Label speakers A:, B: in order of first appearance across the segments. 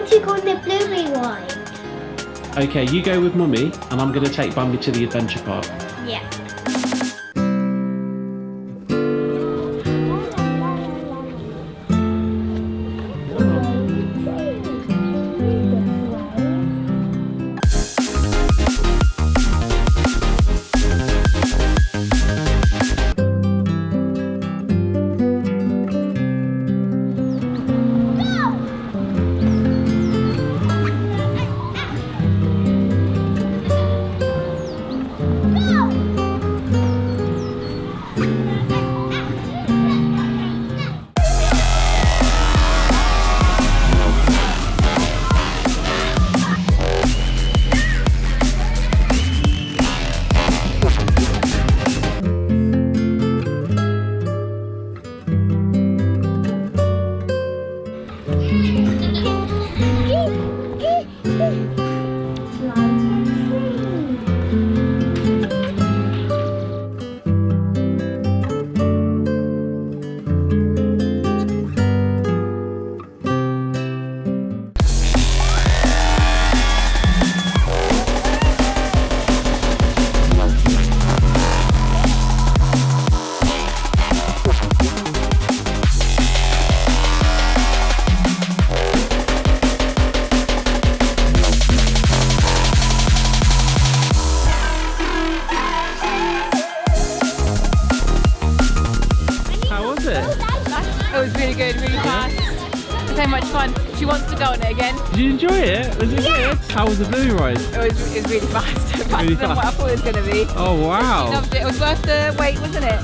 A: want to go on the Bluey ride.
B: Okay, you go with Mummy, and I'm going to take Bambi to the adventure park.
A: Yeah.
C: It was really good, really fast. So much fun. She wants to go on it again.
B: Did you enjoy it? Was it good? How was the Bluey ride?
C: It was really fast. Faster
B: Really
C: than what I
B: fast.
C: thought it was going to be.
B: Oh wow.
C: She loved it. It was worth the wait, wasn't it?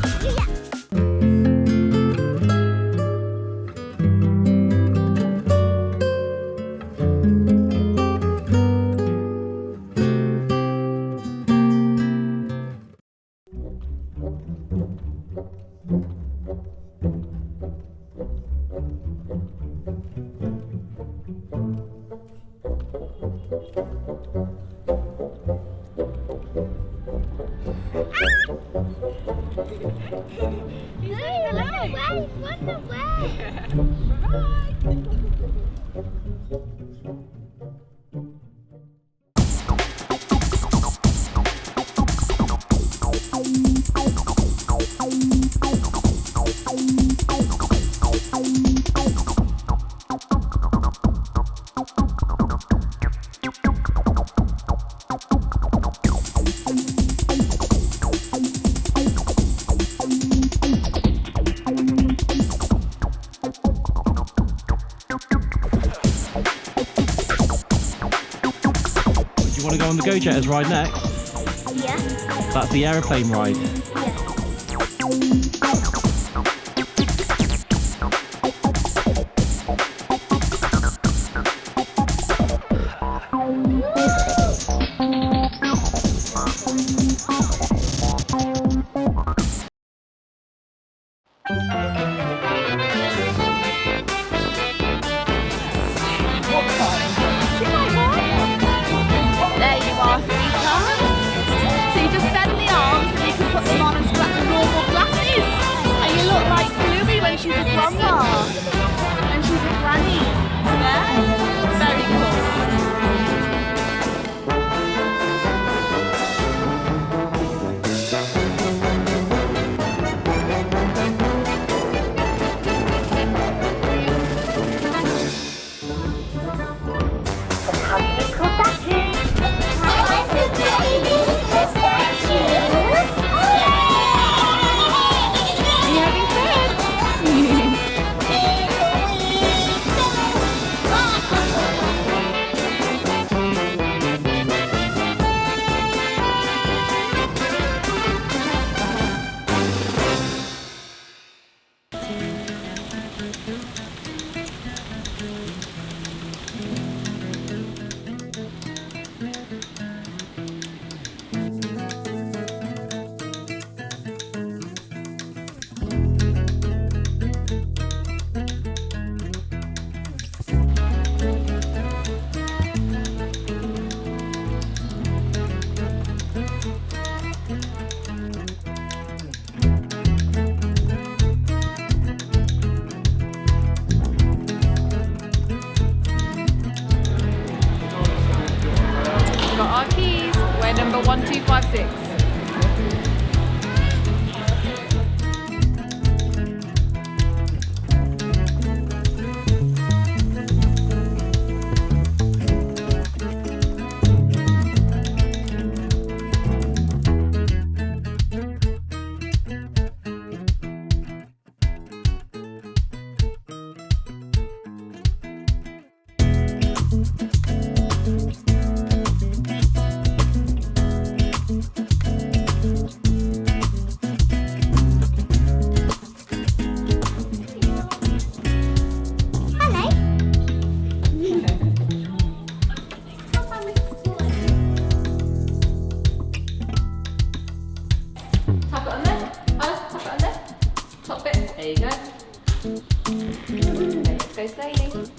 B: You want to go on the Go-Jetters ride next?
A: Yeah.
B: That's the aeroplane ride.
C: There you are, sweetheart. So you just bend the arms and you can put them on as normal glasses. And you look like Bluey when she's a grandma. When she's a granny. Yeah? Very cool. Okay, let's go slowly.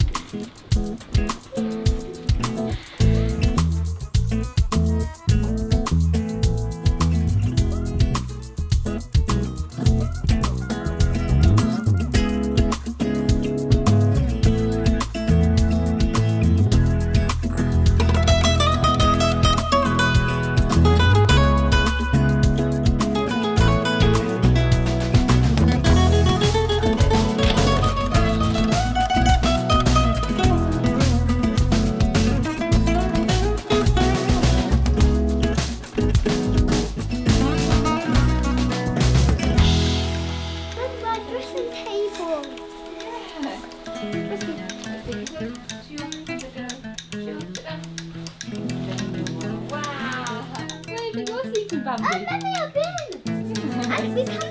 C: Wow. Where have you been sleeping, Bambi?
A: I've been. And we've had